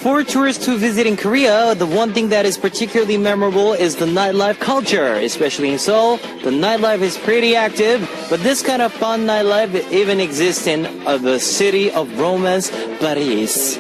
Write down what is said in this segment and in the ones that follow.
For tourists who visit in Korea, the one thing that is particularly memorable is the nightlife culture. Especially in Seoul, the nightlife is pretty active, but this kind of fun nightlife even exists in the city of romance, Paris.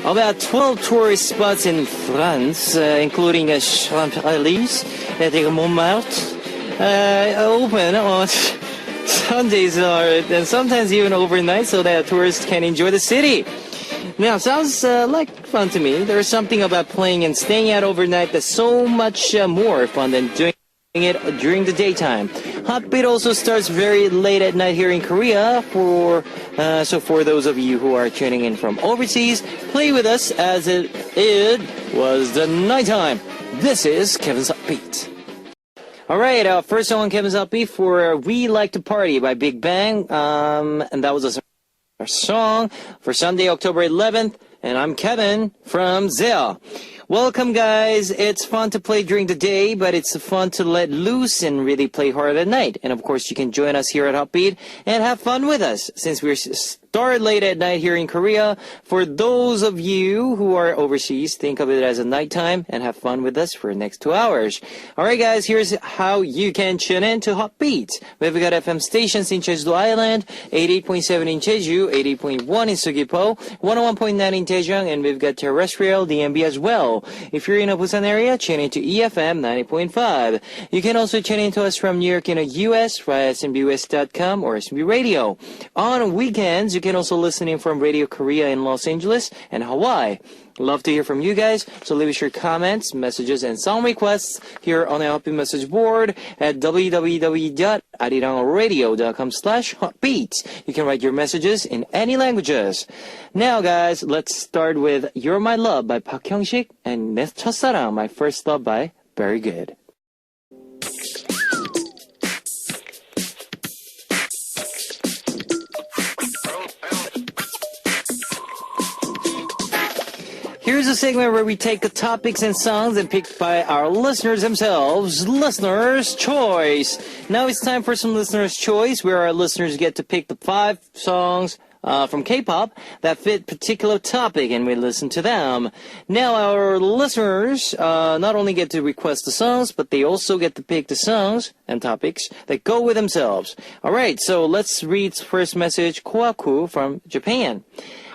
About 12 tourist spots in France, including Champs-Élysées and Montmartre, open on Sundays and sometimes even overnight so that tourists can enjoy the city. Now, sounds like fun to me. There's something about playing and staying out overnight that's so much more fun than doing it during the daytime. Hotbeat also starts very late at night here in Korea. So for those of you who are tuning in from overseas, play with us as it was the nighttime. This is Kevin's Hotbeat. All right, first song on Kevin's Upbeat for We Like to Party by Big Bang. And that was our song for Sunday, October 11th. And I'm Kevin from Zell. Welcome, guys. It's fun to play during the day, but it's fun to let loose and really play hard at night. And of course, you can join us here at Hotbeat and have fun with us since we're start late at night here in Korea. For those of you who are overseas, think of it as a nighttime and have fun with us for the next 2 hours. All right, guys, here's how you can tune in to Hotbeat. We've got FM stations in Jeju Island, 88.7 in Jeju, 88.1 in Sugipo, 101.9 in Daejeong, and we've got terrestrial DMB as well. If you're in a Busan area, tune in to EFM 90.5. You can also tune in to us from New York in the US via SMBUS.com or SMB Radio. On weekends, you can also listen in from Radio Korea in Los Angeles and Hawaii. Love to hear from you guys, so leave us your comments, messages, and song requests here on our Hotbeat message board at www.arirangradio.com/hotbeat. You can write your messages in any languages. Now, guys, let's start with You're My Love by Park Hyung-sik and 내 첫사랑, My First Love by Very Good. Here's a segment where we take the topics and songs and picked by our listeners themselves. Listener's Choice. Now it's time for some Listener's Choice, where our listeners get to pick the 5 songs from K-pop that fit particular topic, and we listen to them. Now our listeners not only get to request the songs, but they also get to pick the songs and topics that go with themselves. All right, so let's read first message, Koaku from Japan.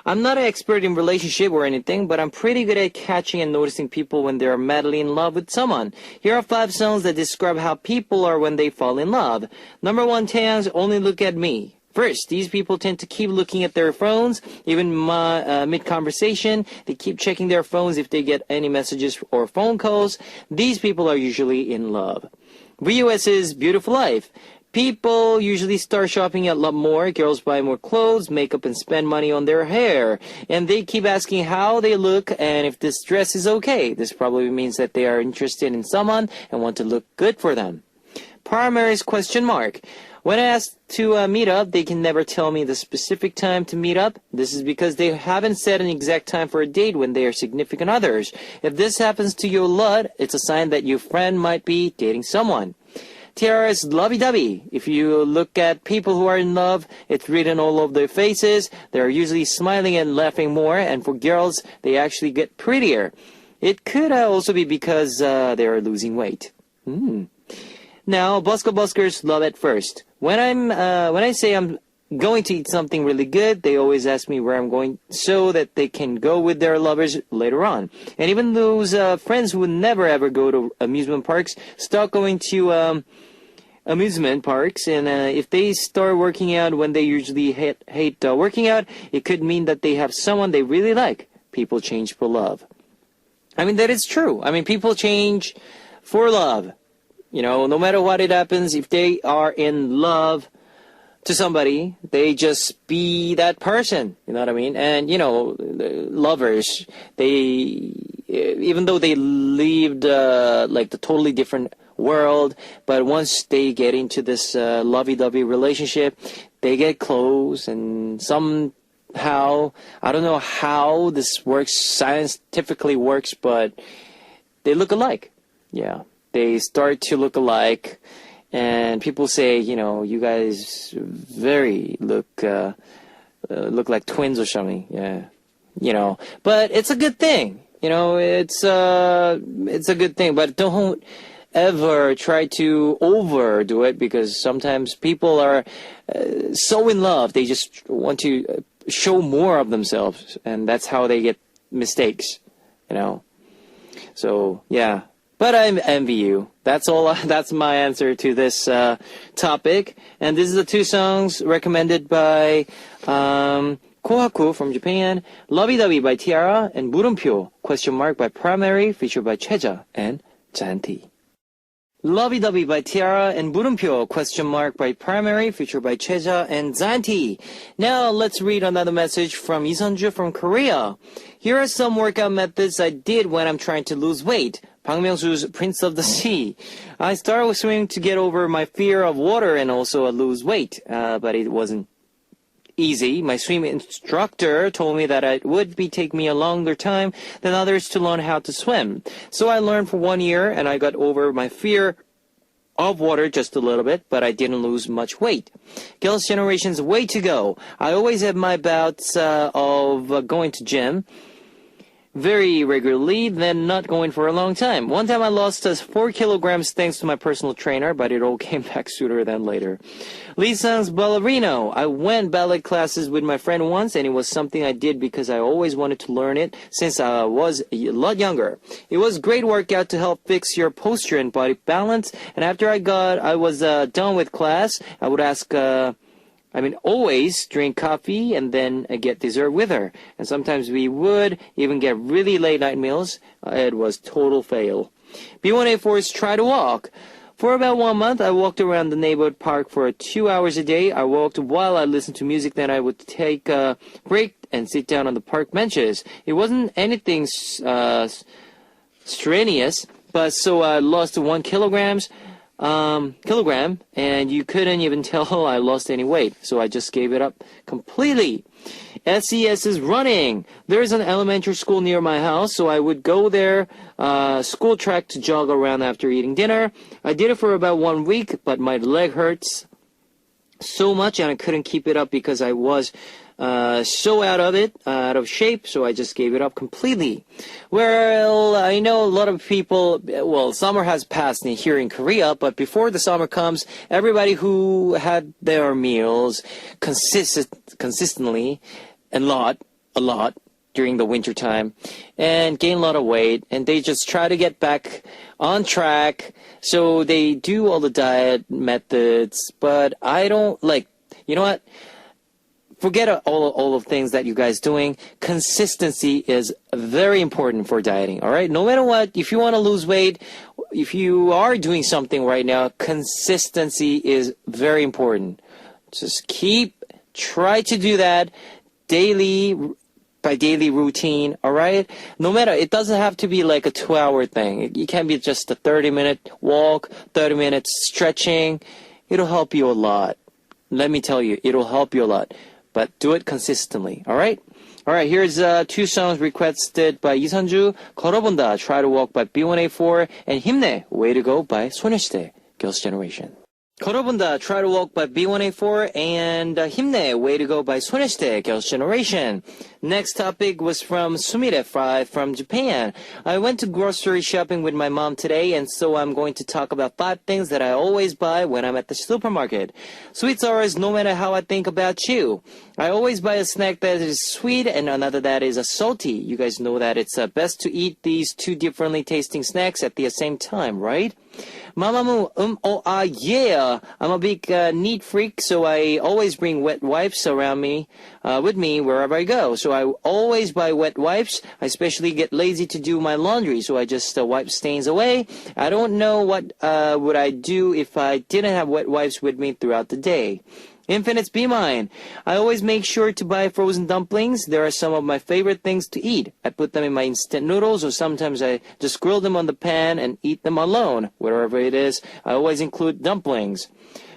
I'm not an expert in relationship or anything, but I'm pretty good at catching and noticing people when they're madly in love with someone. Here are 5 songs that describe how people are when they fall in love. Number 1, Taeyang's Only Look at Me. First, these people tend to keep looking at their phones, even mid-conversation. They keep checking their phones if they get any messages or phone calls. These people are usually in love. VUS's Beautiful Life. People usually start shopping a lot more. Girls buy more clothes, makeup, and spend money on their hair. And they keep asking how they look and if this dress is okay. This probably means that they are interested in someone and want to look good for them. Primary's question mark. When asked to meet up, they can never tell me the specific time to meet up. This is because they haven't set an exact time for a date when they are significant others. If this happens to you a lot, it's a sign that your friend might be dating someone. Tiara's lovey-dovey. If you look at people who are in love, it's written all over their faces. They're usually smiling and laughing more, and for girls, they actually get prettier. It could also be because they are losing weight. Now, buskers love at first. When I say I'm going to eat something really good, they always ask me where I'm going so that they can go with their lovers later on. And even those friends who would never ever go to amusement parks start going to amusement parks, and if they start working out when they usually hate working out, it could mean that they have someone they really like. People change for love. I mean, that is true. I mean, people change for love. You know, no matter what it happens, if they are in love to somebody, they just be that person. You know what I mean? And, you know, lovers, they, even though they lived like the totally different world, but once they get into this lovey-dovey relationship, they get close, and somehow, I don't know how this works, scientifically works, but they look alike. Yeah, they start to look alike, And people say, you guys very look like twins or something. Yeah. But it's a good thing. It's a good thing, but don't ever try to overdo it, because sometimes people are so in love, they just want to show more of themselves, and that's how they get mistakes, So, yeah. But I envy you. That's all. That's my answer to this topic. And this is the two songs recommended by Kohaku from Japan, Lovey Dovey by Tiara, and 물음표 by Primary, featured by Cheja and Janti. Lovey Dovey by Tiara and 물음표 by Primary, featured by Cheja and Zanti. Now let's read another message from Isunju from Korea. Here are some workout methods I did when I'm trying to lose weight. Bang Myung-soo's Prince of the Sea. I started with swimming to get over my fear of water and also lose weight, but it wasn't easy. My swim instructor told me that it would take me a longer time than others to learn how to swim. So I learned for 1 year and I got over my fear of water just a little bit, but I didn't lose much weight. Girls' Generation's way to go. I always have my bouts of going to gym very regularly, then not going for a long time. One time I lost 4 kilograms thanks to my personal trainer, but it all came back sooner than later. Lee Sung's Ballerino. I went ballet classes with my friend once, and it was something I did because I always wanted to learn it since I was a lot younger. It was a great workout to help fix your posture and body balance, and after I was done with class, I would always drink coffee and then get dessert with her. And sometimes we would even get really late night meals. It was total fail. B1A4's Try to Walk. For about 1 month, I walked around the neighborhood park for 2 hours a day. I walked while I listened to music, then I would take a break and sit down on the park benches. It wasn't anything strenuous, but so I lost 1 kilogram, and you couldn't even tell I lost any weight, so I just gave it up completely. SES is running. There's an elementary school near my house, so I would go there, school track to jog around after eating dinner. I did it for about 1 week, but my leg hurts so much and I couldn't keep it up because I was so out of shape, so I just gave it up completely. Well, I know a lot of people, summer has passed here in Korea, but before the summer comes, everybody who had their meals consistently a lot during the winter time and gain a lot of weight, and they just try to get back on track, so they do all the diet methods, but I don't what? Forget all of things that you guys doing. Consistency is very important for dieting, all right? No matter what, if you want to lose weight, if you are doing something right now, consistency is very important. Just try to do that by daily routine, all right? No matter, it doesn't have to be like a 2-hour thing. It can be just a 30-minute walk, 30 minutes stretching. It'll help you a lot. Let me tell you, it'll help you a lot. But do it consistently, all right? All right, here's 2 songs requested by 이선주, 걸어본다, Try to Walk by B1A4, and 힘내, Way to Go by 소녀시대, Girls' Generation. 걸어본다, Try to Walk by B1A4, and 힘내, Way to Go by 소녀시대, Girls' Generation. Next topic was from Sumire Fry from Japan. I went to grocery shopping with my mom today, and so I'm going to talk about 5 things that I always buy when I'm at the supermarket. Sweets are as no matter how I think about you. I always buy a snack that is sweet and another that is salty. You guys know that it's best to eat these 2 differently tasting snacks at the same time, right? Mamamoo, yeah. I'm a big neat freak, so I always bring wet wipes around me, with me wherever I go. So I always buy wet wipes. I especially get lazy to do my laundry, so I just wipe stains away. I don't know what would I do if I didn't have wet wipes with me throughout the day. Infinite's Be Mine. I always make sure to buy frozen dumplings. They are some of my favorite things to eat. I put them in my instant noodles, or sometimes I just grill them on the pan and eat them alone. Wherever it is, I always include dumplings.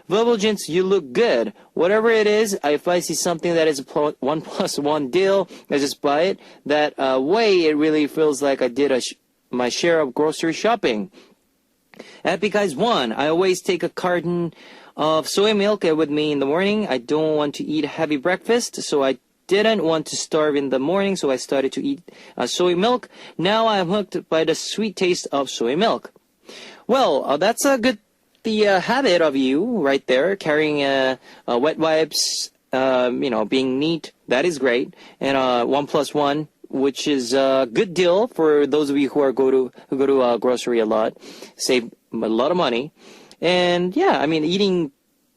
Verbal-Jints, you look good. Whatever it is, if I see something that is a 1+1 deal, I just buy it. That way, it really feels like I did my share of grocery shopping. Epic Eyes 1. I always take a carton of soy milk with me in the morning. I don't want to eat a heavy breakfast, so I didn't want to starve in the morning, so I started to eat soy milk. Now I'm hooked by the sweet taste of soy milk. Well, that's a good habit of you right there, carrying wet wipes, being neat. That is great. And 1+1, which is a good deal for those of you who go to grocery a lot, save a lot of money. And yeah, I mean,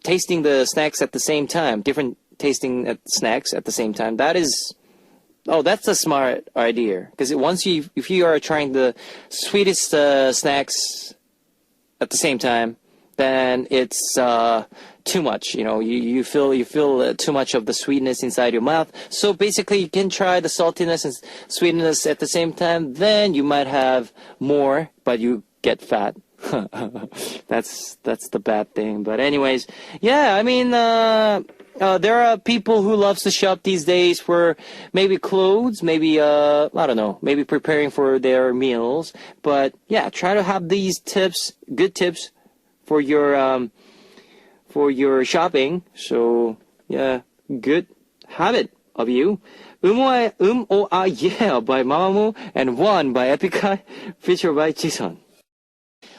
tasting the snacks at the same time, different tasting snacks at the same time. That's a smart idea. Because if you are trying the sweetest snacks at the same time, then it's too much. You feel too much of the sweetness inside your mouth. So basically, you can try the saltiness and sweetness at the same time. Then you might have more, but you get fat. That's the bad thing. But anyways, yeah, I mean, there are people who loves to shop these days for maybe clothes, maybe I don't know, maybe preparing for their meals. But yeah, try to have these good tips for your shopping. So yeah, good habit of you. Yeah by Mamamoo and One by Epic Eye, featured by Jisun.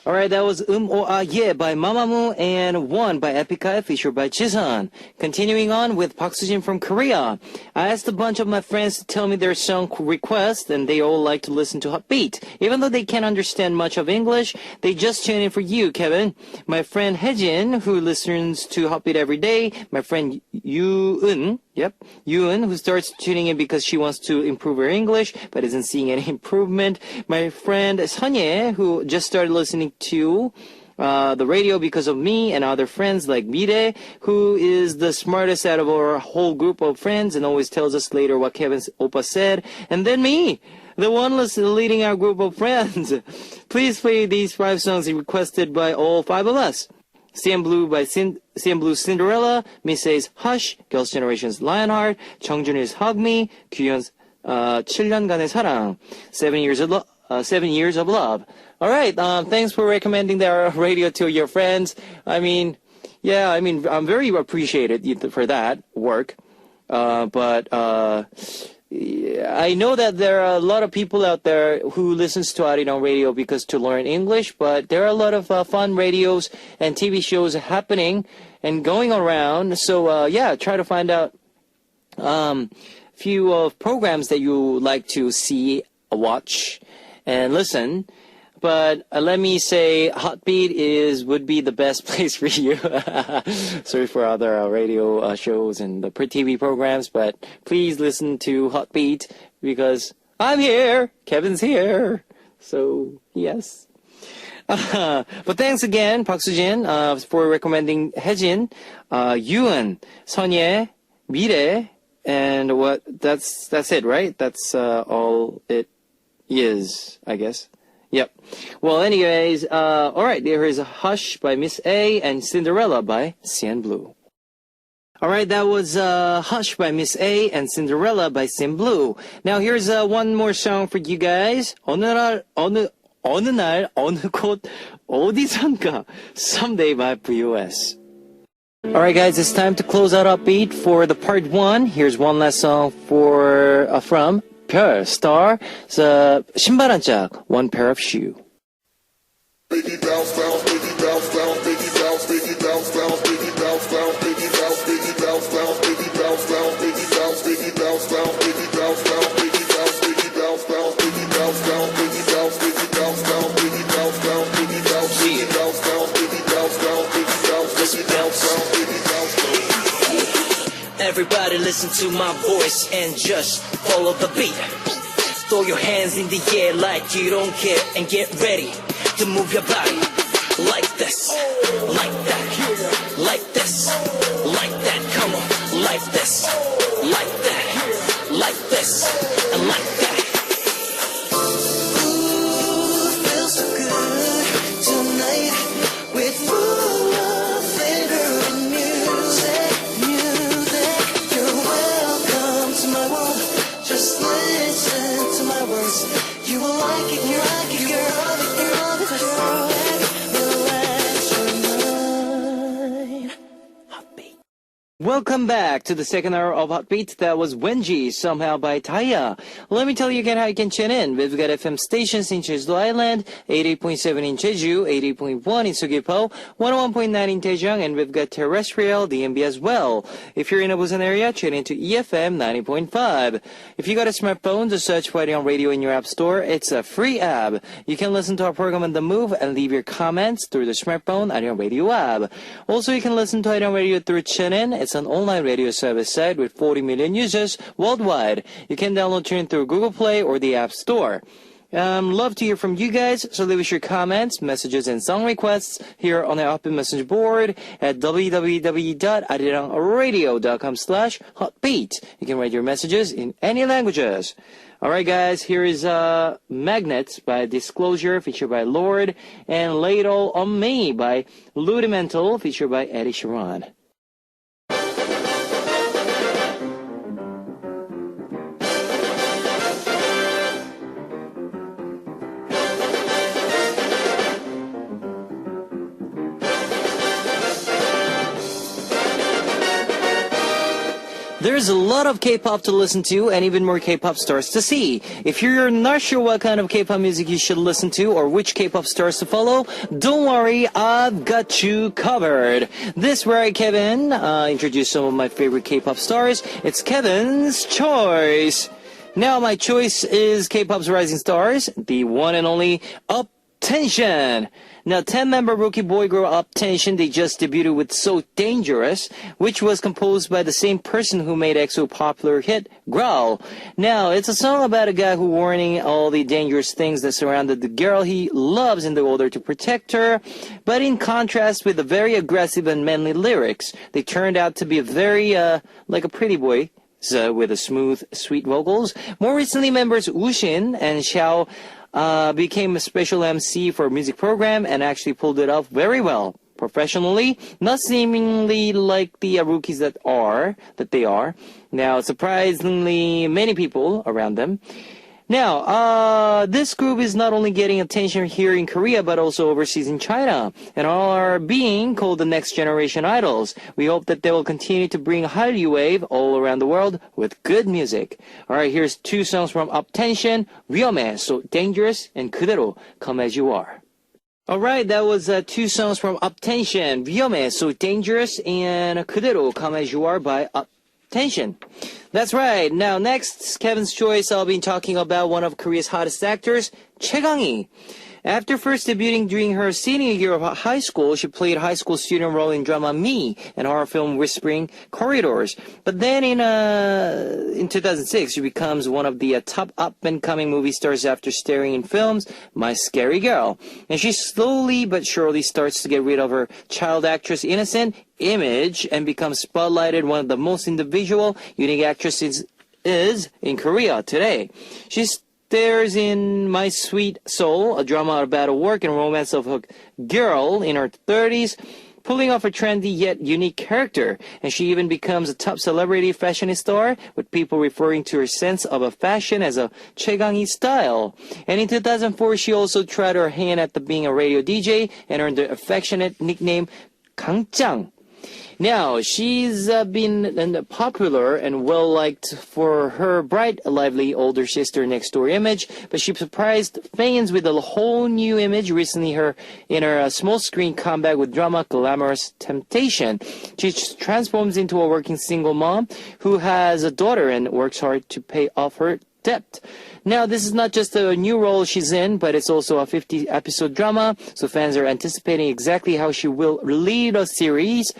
Alright, that was Yeah by Mamamoo and One by Epic Eye, featured by Jisun. Continuing on with Park Sujin from Korea. I asked a bunch of my friends to tell me their song requests, and they all like to listen to Heartbeat. Even though they can't understand much of English, they just tune in for you, Kevin. My friend Haejin, who listens to Heartbeat every day. My friend Yoon, who starts tuning in because she wants to improve her English, but isn't seeing any improvement. My friend Sunye, who just started listening to the radio because of me and other friends like Mire, who is the smartest out of our whole group of friends and always tells us later what Kevin's oppa said. And then me, the one leading our group of friends. Please play these 5 songs requested by all 5 of us. CN Blue by CN Blue Cinderella, Miss A's Hush, Girls' Generation's Lionheart, 정준일's Hug Me, 규현's 7년간의 사랑, 7 years of love. All right, thanks for recommending our radio to your friends. I'm very appreciated for that work. But I know that there are a lot of people out there who listens to Arirang Radio because to learn English, but there are a lot of fun radios and TV shows happening and going around. So try to find out few of programs that you like to see, watch, and listen. But let me say, Heartbeat would be the best place for you. Sorry for other radio shows and the TV programs, but please listen to Heartbeat because I'm here, Kevin's here. So yes. But thanks again, Park Sujin, for recommending Haejin, Yoon, Sunye, Mire, and that's it, right? That's all it is, I guess. Yep. Well, anyways, alright, there is Hush by Miss A and Cinderella by CN Blue. Alright, that was Hush by Miss A and Cinderella by CN Blue. Now here's one more song for you guys. 어느 날, 어느 곳, 어디선가. Someday by VOS. Alright guys, it's time to close out Upbeat for the part 1. Here's one last song from 별, star, 신발 한 짝, one pair of shoe. Baby bounce, bounce, baby bounce, bounce, baby bounce, baby bounce, bounce, baby bounce, bounce, baby bounce, baby bounce, bounce, baby bounce, bounce, baby bounce, baby bounce, bounce, baby bounce, bounce, baby bounce, baby bounce, bounce, baby bounce, bounce, baby bounce, baby bounce, bounce, baby bounce, bounce, baby bounce, baby bounce, bounce, baby bounce, bounce, baby bounce, baby bounce, bounce, baby bounce, Everybody listen to my voice and just follow the beat. Throw your hands in the air like you don't care and get ready to move your body like this, like that, like this, like that. Come on, like this, like that, like this, and like that. Ooh, feels so good tonight with full of flavor and music. You're welcome to my world. Just listen to my words. You will like it, girl. You're all it, girl. Welcome back to the second hour of Hot Beats. That was Wenji, somehow by Taya. Let me tell you again how you can tune in. We've got FM stations in Jeju Island, 88.7 in Jeju, 88.1 in Sugipo, 101.9 in Daejeong, and we've got terrestrial DMB as well. If you're in a Busan area, tune in to EFM 90.5. If you got a smartphone, just search for Arirang Radio in your app store. It's a free app. You can listen to our program on the move and leave your comments through the smartphone Arirang Radio app. Also, you can listen to Arirang Radio through TuneIn. It's an online radio service site with 40 million users worldwide. You can download TuneIn through Google Play or the App Store. Love to hear from you guys, so leave us your comments, messages, and song requests here on the open message board at www.arirangradio.com/hotbeat. You can write your messages in any languages. Alright guys, here is Magnets by Disclosure featured by Lorde, and Lay It All On Me by Ludimental featured by Eddie Sheeran. There's a lot of K-pop to listen to and even more K-pop stars to see. If you're not sure what kind of K-pop music you should listen to or which K-pop stars to follow, don't worry, I've got you covered. This where I, Kevin, introduce some of my favorite K-pop stars. It's Kevin's Choice. Now my choice is K-pop's rising stars, the one and only UP10TION. Now, 10-member rookie boy group UP10TION, they just debuted with So Dangerous, which was composed by the same person who made EXO popular hit, Growl. Now, it's a song about a guy who warning all the dangerous things that surrounded the girl he loves in order to protect her. But in contrast with the very aggressive and manly lyrics, they turned out to be a very, like a pretty boy. So, with a smooth, sweet vocals. More recently, members Wushin and Xiao became a special MC for a music program and actually pulled it off very well. Professionally, not seemingly like the rookies that they are. Now, surprisingly, many people around them. Now, this group is not only getting attention here in Korea, but also overseas in China, and all are being called the next generation idols. We hope that they will continue to bring Hallyu wave all around the world with good music. Alright, here's two songs from UP10TION, 위험해, So Dangerous, and 그대로, Come As You Are. Alright, that was two songs from UP10TION, 위험해, So Dangerous, and 그대로, Come As You Are by UP10TION. That's right. Now, next, Kevin's Choice, I'll be talking about one of Korea's hottest actors, Chae-gang-hee. After first debuting during her senior year of high school, she played high school student role in drama Me and horror film Whispering Corridors. But then in 2006, she becomes one of the top up-and-coming movie stars after starring in films My Scary Girl. And she slowly but surely starts to get rid of her child actress innocent image and becomes spotlighted one of the most individual, unique actresses in Korea today. She's stars in My Sweet Soul, a drama about a work and romance of a girl in her 30s, pulling off a trendy yet unique character. And she even becomes a top celebrity fashionista star, with people referring to her sense of a fashion as a Chae-gang-hee style. And in 2004, she also tried her hand at being a radio DJ and earned the affectionate nickname Kangchang. Now, she's been popular and well-liked for her bright, lively older sister next door image, but she surprised fans with a whole new image recently in her small-screen comeback with drama Glamorous Temptation. She transforms into a working single mom who has a daughter and works hard to pay off her debt. Now, this is not just a new role she's in, but it's also a 50-episode drama, so fans are anticipating exactly how she will lead a series.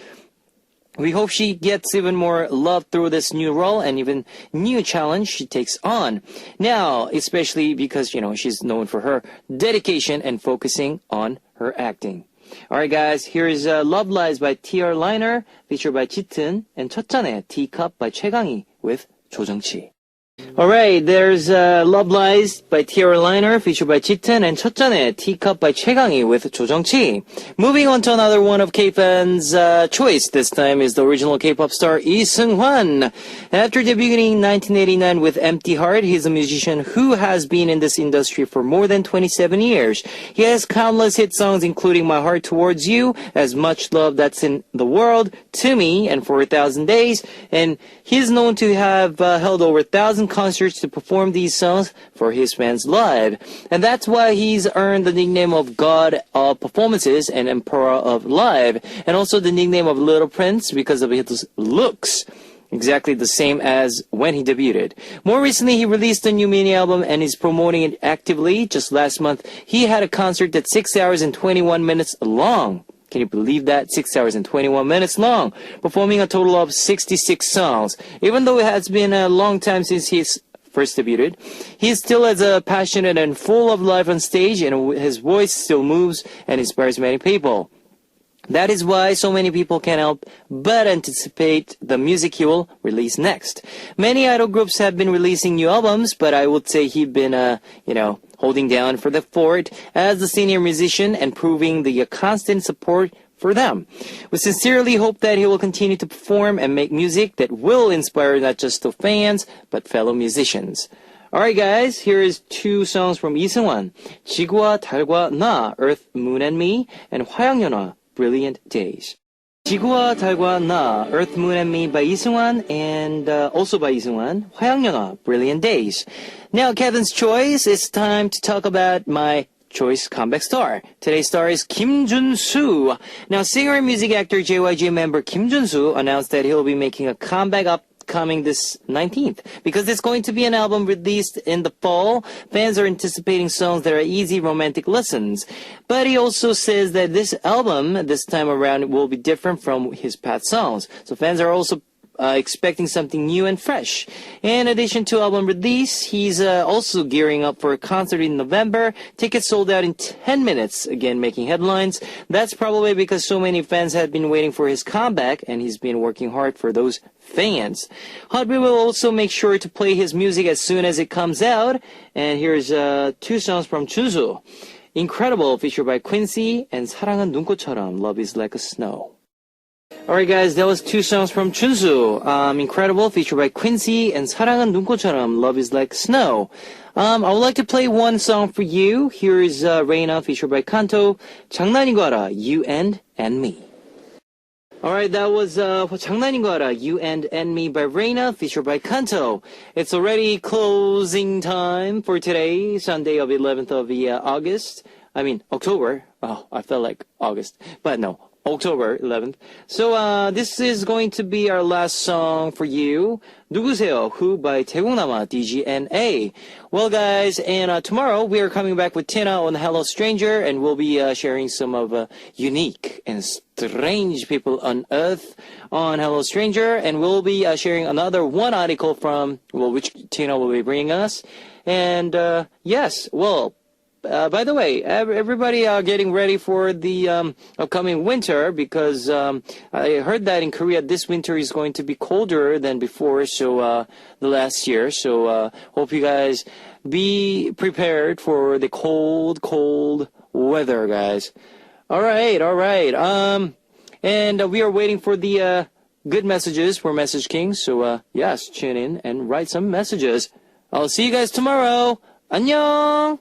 We hope she gets even more love through this new role and even new challenge she takes on. Now, especially because, she's known for her dedication and focusing on her acting. Alright guys, here is Love Lies by TR Liner, featured by 짙은, and 첫잔의 Teacup by Chae-gang-hee with 조정치. Alright, there's Love Lies by Tierra Liner, featured by Jitten, and 첫잔에 Teacup by 최강희 with Jo Jung-chi. Moving on to another one of K-fans' choice. This time is the original K-pop star Lee Seung-hwan. After debuting in 1989 with Empty Heart, he's a musician who has been in this industry for more than 27 years. He has countless hit songs including My Heart Towards You, As Much Love That's in the World, To Me, and For 1,000 Days, and he's known to have held over 1,000 concerts to perform these songs for his fans live. And that's why he's earned the nickname of God of Performances and Emperor of Live, and also the nickname of Little Prince because of his looks. Exactly the same as when he debuted. More recently, he released a new mini album and is promoting it actively. Just last month, he had a concert that's 6 hours and 21 minutes long. Can you believe that? 6 hours and 21 minutes long, performing a total of 66 songs. Even though it has been a long time since he's first debuted, he is still as passionate and full of life on stage, and his voice still moves and inspires many people. That is why so many people can't help but anticipate the music he will release next. Many idol groups have been releasing new albums, but I would say he's been, holding down for the fort as the senior musician and proving the constant support for them. We sincerely hope that he will continue to perform and make music that will inspire not just the fans, but fellow musicians. Alright guys, here is two songs from Lee Seung-hwan. 지구와 달과 나, Earth, Moon and Me, and 화양연화, Brilliant Days. 지구와 달과 나, Earth, Moon and Me by Lee Seung-hwan, and also by Lee Seung-hwan, 화양연화, Brilliant Days. Now, Kevin's choice, it's time to talk about my choice comeback star. Today's star is Kim Jun-soo. Now, singer and music actor JYG member Kim Jun-soo announced that he'll be making a comeback upcoming this 19th. Because it's going to be an album released in the fall, fans are anticipating songs that are easy romantic listens. But he also says that this album, this time around, will be different from his past songs. So fans are also expecting something new and fresh. In addition to album release, he's also gearing up for a concert in November. Tickets sold out in 10 minutes, again making headlines. That's probably because so many fans have been waiting for his comeback, and he's been working hard for those fans. Hotby will also make sure to play his music as soon as it comes out. And here's two songs from Chunsu. Incredible, featured by Quincy, and 사랑은 눈꽃처럼, Love is Like a Snow. Alright guys, that was two songs from Chunsu. Incredible, featured by Quincy, and 사랑은 눈꽃처럼, Love is Like Snow. I would like to play one song for you. Here is Reina, featured by Kanto, 장난인 거 알아, You and Me. Alright, that was 장난인 거 알아, You and Me by Reina, featured by Kanto. It's already closing time for today, Sunday of 11th of October. Oh, I felt like August, but no. October 11th. So this is going to be our last song for you. 누구세요? Who by 대국남아 DGNA. Well guys, and tomorrow we are coming back with Tina on Hello Stranger, and we'll be sharing some of unique and strange people on Earth on Hello Stranger, and we'll be sharing another one article from, which Tina will be bringing us. And yes, by the way, everybody are getting ready for the upcoming winter, because I heard that in Korea this winter is going to be colder than before, so the last year. So hope you guys be prepared for the cold weather, guys. All right. And we are waiting for the good messages for Message King. So yes, tune in and write some messages. I'll see you guys tomorrow. 안녕.